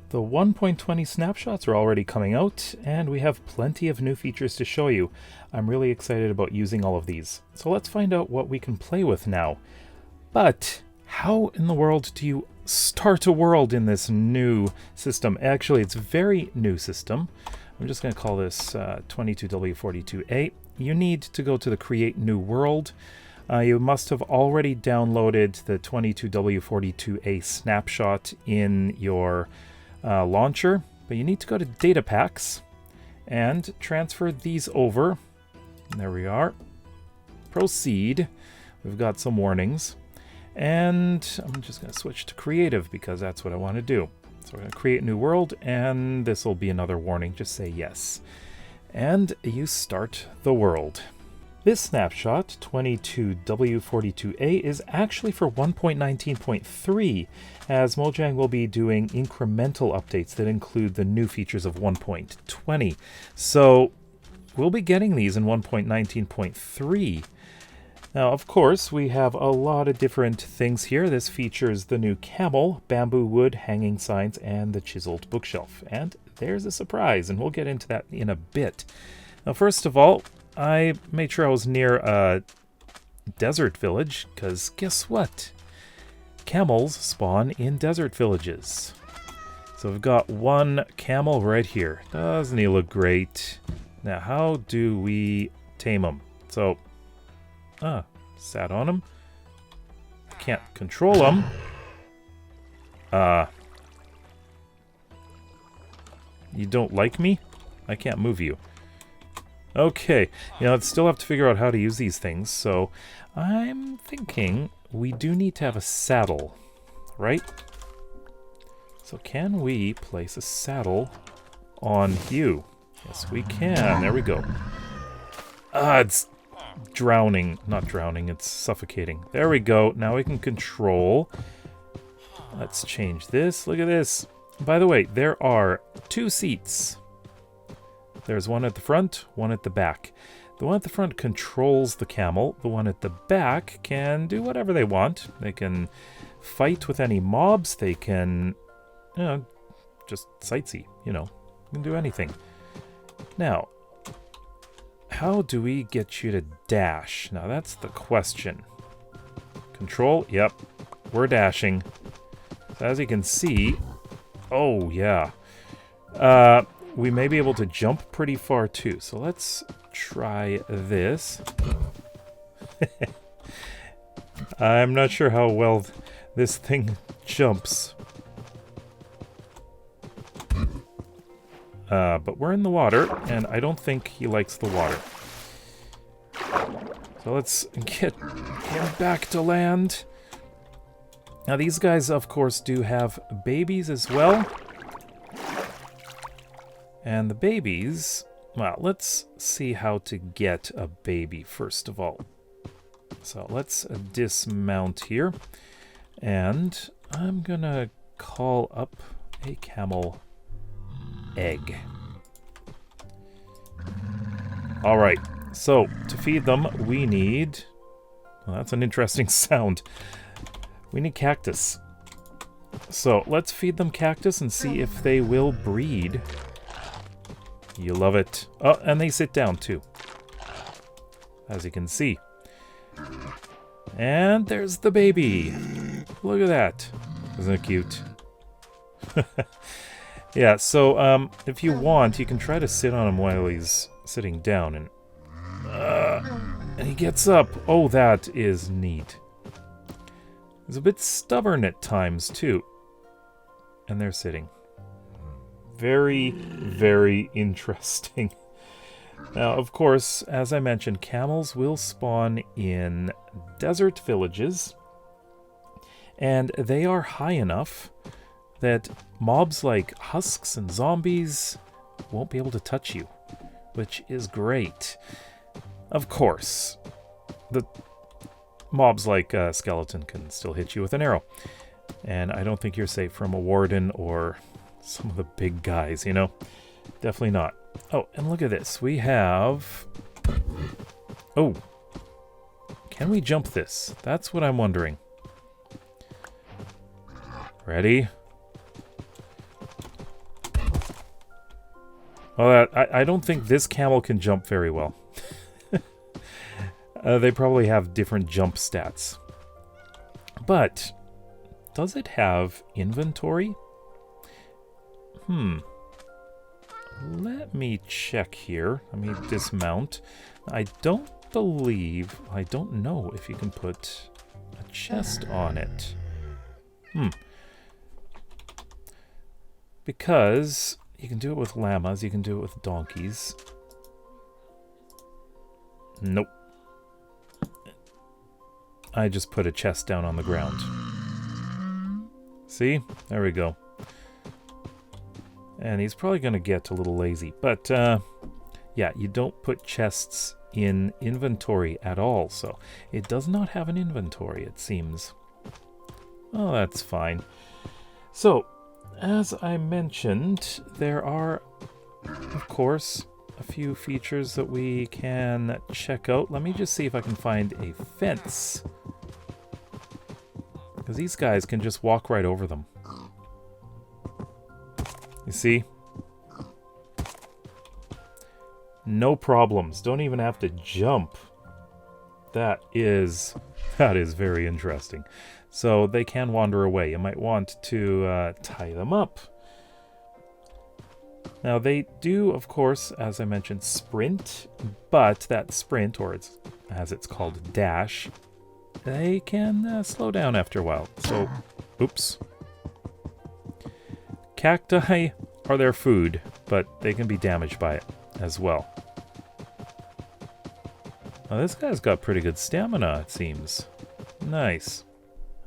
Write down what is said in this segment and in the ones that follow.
The 1.20 snapshots are already coming out, and we have plenty of new features to show you. I'm really excited about using all of these. So let's find out what we can play with now. But how in the world do you start a world in this new system? Actually, it's a very new system. I'm just going to call this 1.20 You need to go to the Create New World. You must have already downloaded the 1.20 snapshot in your launcher, but you need to go to Data Packs and transfer these over. There we are. Proceed. We've got some warnings. And I'm just going to switch to Creative because that's what I want to do. So we're going to create new world, and this will be another warning. Just say yes. And you start the world. This snapshot, 1.20w42a, is actually for 1.19.3, as Mojang will be doing incremental updates that include the new features of 1.20. So we'll be getting these in 1.19.3. Now, of course, we have a lot of different things here. This features the new Camel, bamboo wood, hanging signs, and the Chiseled bookshelf. And there's a surprise, and we'll get into that in a bit. Now, first of all, I made sure I was near a desert village, because guess what? Camels spawn in desert villages. So we've got one camel right here. Doesn't he look great? Now, how do we tame him? So, sat on him. Can't control him. You don't like me? I can't move you. Okay, I'd still have to figure out how to use these things, so I'm thinking we do need to have a saddle, right? So can we place a saddle on you? Yes, we can. There we go. It's drowning. Not drowning, it's suffocating. There we go. Now we can control. Let's change this. Look at this. By the way, there are 2 seats. There's one at the front, one at the back. The one at the front controls the camel. The one at the back can do whatever they want. They can fight with any mobs. They can, just sightsee, They can do anything. Now, how do we get you to dash? Now, that's the question. Control, yep. We're dashing. So as you can see, oh, yeah. We may be able to jump pretty far too. So let's try this. I'm not sure how well this thing jumps. But we're in the water, and I don't think he likes the water. So let's get him back to land. Now these guys, of course, do have babies as well. And the babies, well, let's see how to get a baby first of all. So let's dismount here. And I'm gonna call up a camel egg. All right, so to feed them, we need, well, that's an interesting sound. We need cactus. So let's feed them cactus and see if they will breed. You love it. Oh, and they sit down too, as you can see. And there's the baby. Look at that. Isn't it cute? Yeah, so if you want, you can try to sit on him while he's sitting down, and he gets up. Oh, that is neat. He's a bit stubborn at times too. And they're sitting. Very, very interesting. Now, of course, as I mentioned, camels will spawn in desert villages, and they are high enough that mobs like husks and zombies won't be able to touch you, which is great. Of course, the mobs like skeleton can still hit you with an arrow, and I don't think you're safe from a warden or some of the big guys, Definitely not. Oh, and look at this. We have... Oh. Can we jump this? That's what I'm wondering. Ready? Well, I don't think this camel can jump very well. They probably have different jump stats. But does it have inventory? Let me check here. Let me dismount. I don't know if you can put a chest on it. Because you can do it with llamas, you can do it with donkeys. Nope. I just put a chest down on the ground. See? There we go. And he's probably going to get a little lazy. But, yeah, you don't put chests in inventory at all. So it does not have an inventory, it seems. Oh, that's fine. So, as I mentioned, there are, of course, a few features that we can check out. Let me just see if I can find a fence. Because these guys can just walk right over them. You see? No problems. Don't even have to jump. That is very interesting. So they can wander away. You might want to tie them up. Now they do, of course, as I mentioned, sprint. But that sprint, or as it's called, dash, they can slow down after a while. So, oops. Cacti are their food, but they can be damaged by it as well. Now this guy's got pretty good stamina, it seems. Nice.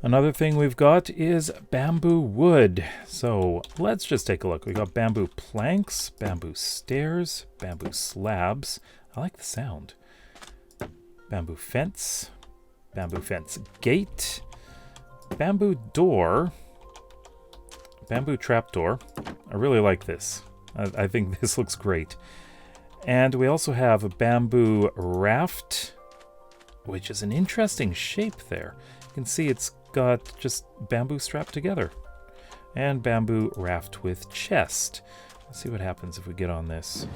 Another thing we've got is bamboo wood. So let's just take a look. We've got bamboo planks, bamboo stairs, bamboo slabs. I like the sound. Bamboo fence gate, bamboo door, bamboo trapdoor. I really like this. I think this looks great. And we also have a bamboo raft, which is an interesting shape there. You can see it's got just bamboo strapped together. And bamboo raft with chest. Let's see what happens if we get on this.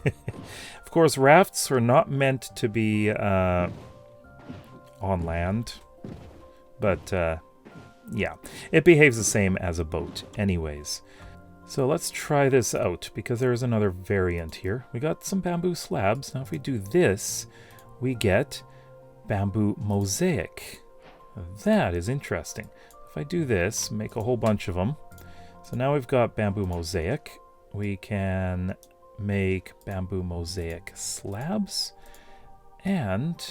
Of course, rafts are not meant to be on land. But, yeah, it behaves the same as a boat anyways. So let's try this out, because there is another variant here. We got some bamboo slabs. Now if we do this, we get bamboo mosaic. That is interesting. If I do this, make a whole bunch of them. So now we've got bamboo mosaic. We can make bamboo mosaic slabs and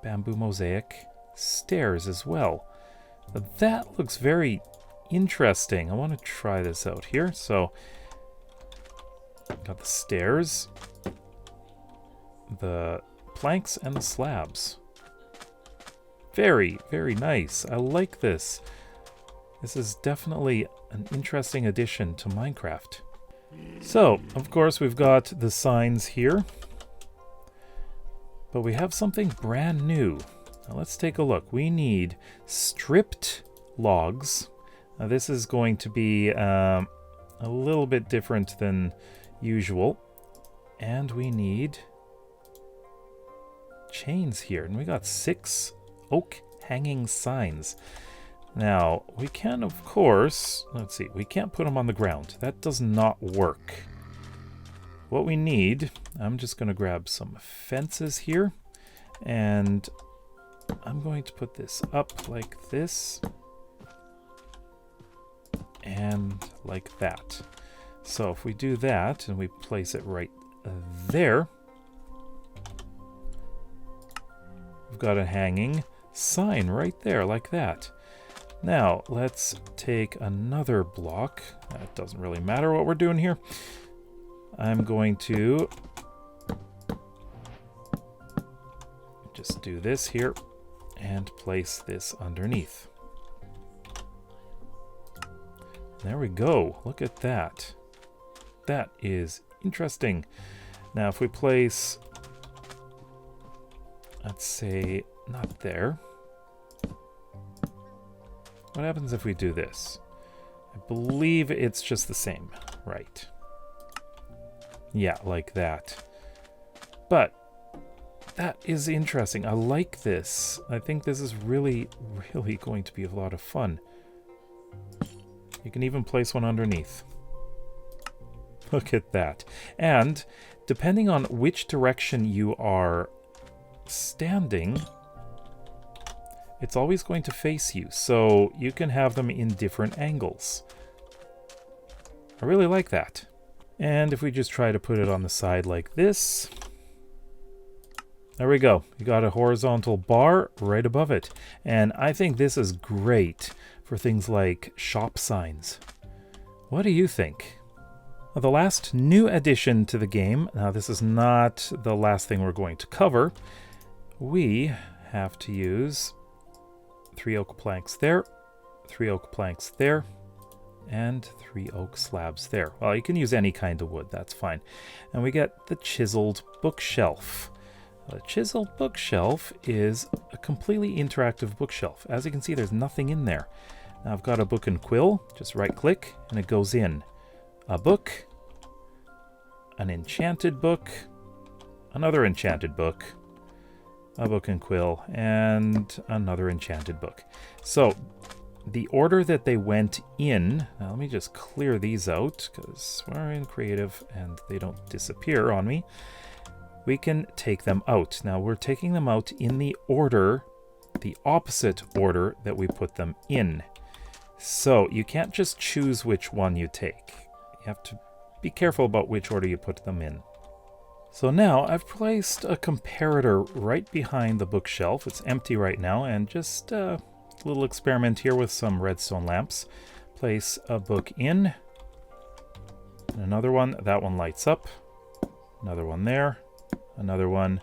bamboo mosaic stairs as well. But that looks very interesting. I want to try this out here. So, got the stairs, the planks, and the slabs. Very, very nice. I like this. This is definitely an interesting addition to Minecraft. So, of course, we've got the signs here. But we have something brand new. Now let's take a look. We need stripped logs. Now this is going to be a little bit different than usual. And we need chains here. And we got 6 oak hanging signs. Now, we can, of course, let's see, we can't put them on the ground. That does not work. What we need, I'm just going to grab some fences here. And I'm going to put this up like this. And like that. So if we do that and we place it right there, we've got a hanging sign right there like that. Now let's take another block. That doesn't really matter what we're doing here. I'm going to just do this here and place this underneath. There we go. Look at that. That is interesting. Now if we place, let's say, not there. What happens if we do this? I believe it's just the same, right? Yeah, like that. But that is interesting. I like this. I think this is really, really going to be a lot of fun. You can even place one underneath. Look at that. And depending on which direction you are standing, it's always going to face you. So you can have them in different angles. I really like that. And if we just try to put it on the side like this, there we go. You got a horizontal bar right above it. And I think this is great for things like shop signs. What do you think? Well, the last new addition to the game, now this is not the last thing we're going to cover. We have to use 3 oak planks there, 3 oak planks there, and 3 oak slabs there. Well, you can use any kind of wood, that's fine. And we get the chiseled bookshelf. A chiseled bookshelf is a completely interactive bookshelf. As you can see, there's nothing in there. Now I've got a book and quill, just right click, and it goes in. A book, an enchanted book, another enchanted book, a book and quill, and another enchanted book. So the order that they went in, now let me just clear these out because we're in creative and they don't disappear on me. We can take them out. Now we're taking them out in the order, the opposite order that we put them in. So you can't just choose which one you take. You have to be careful about which order you put them in. So now I've placed a comparator right behind the bookshelf. It's empty right now, and just a little experiment here with some redstone lamps. Place a book in, and another one. That one lights up. Another one there, another one,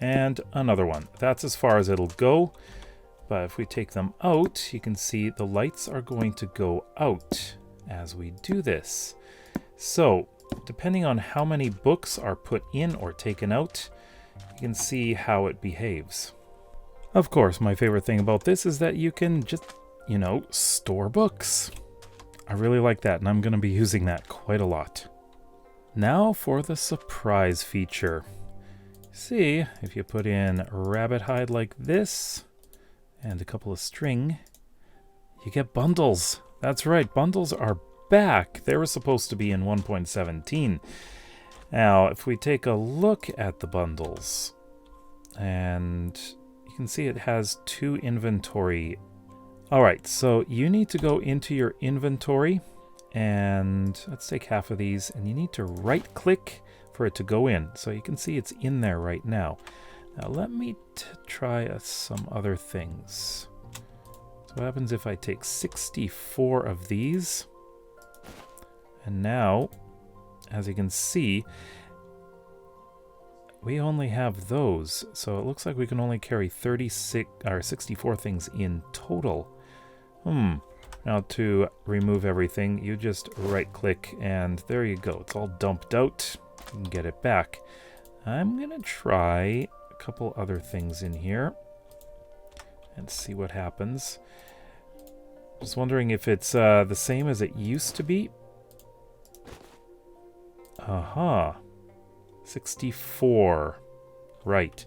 and another one. That's as far as it'll go. But if we take them out, you can see the lights are going to go out as we do this. So depending on how many books are put in or taken out, you can see how it behaves. Of course, my favorite thing about this is that you can just, store books. I really like that, and I'm going to be using that quite a lot. Now for the surprise feature. See, if you put in rabbit hide like this, and a couple of string, you get bundles. That's right, bundles are back. They were supposed to be in 1.17. Now, if we take a look at the bundles, and you can see it has 2 inventory. All right, so you need to go into your inventory, and let's take half of these, and you need to right click for it to go in. So you can see it's in there right now. Now let me try some other things. So what happens if I take 64 of these? And now, as you can see, we only have those. So it looks like we can only carry 64 things in total. Now to remove everything, you just right click and there you go. It's all dumped out. You can get it back. I'm gonna try a couple other things in here and see what happens. Just wondering if it's the same as it used to be. Aha. 64. Right.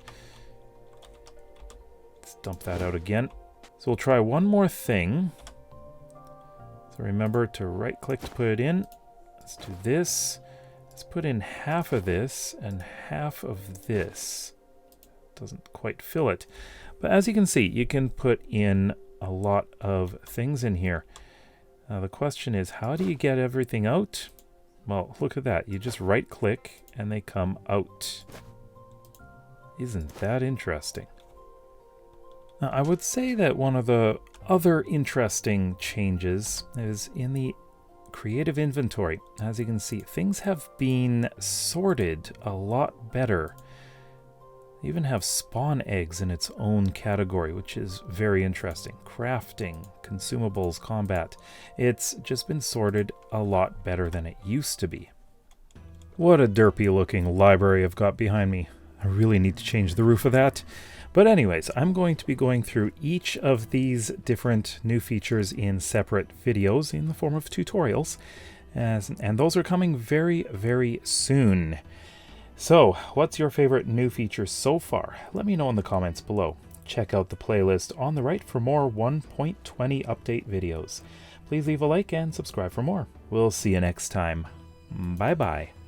Let's dump that out again. So we'll try one more thing. So remember to right click to put it in. Let's do this. Let's put in half of this and half of this. Doesn't quite fill it. But as you can see, you can put in a lot of things in here. Now the question is, how do you get everything out? Well, look at that. You just right click and they come out. Isn't that interesting? Now, I would say that one of the other interesting changes is in the creative inventory. As you can see, things have been sorted a lot better. They even have spawn eggs in its own category, which is very interesting. Crafting, consumables, combat. It's just been sorted a lot better than it used to be. What a derpy looking library I've got behind me. I really need to change the roof of that. But anyways, I'm going to be going through each of these different new features in separate videos in the form of tutorials. And those are coming very, very soon. So, what's your favorite new feature so far? Let me know in the comments below. Check out the playlist on the right for more 1.20 update videos. Please leave a like and subscribe for more. We'll see you next time. Bye-bye.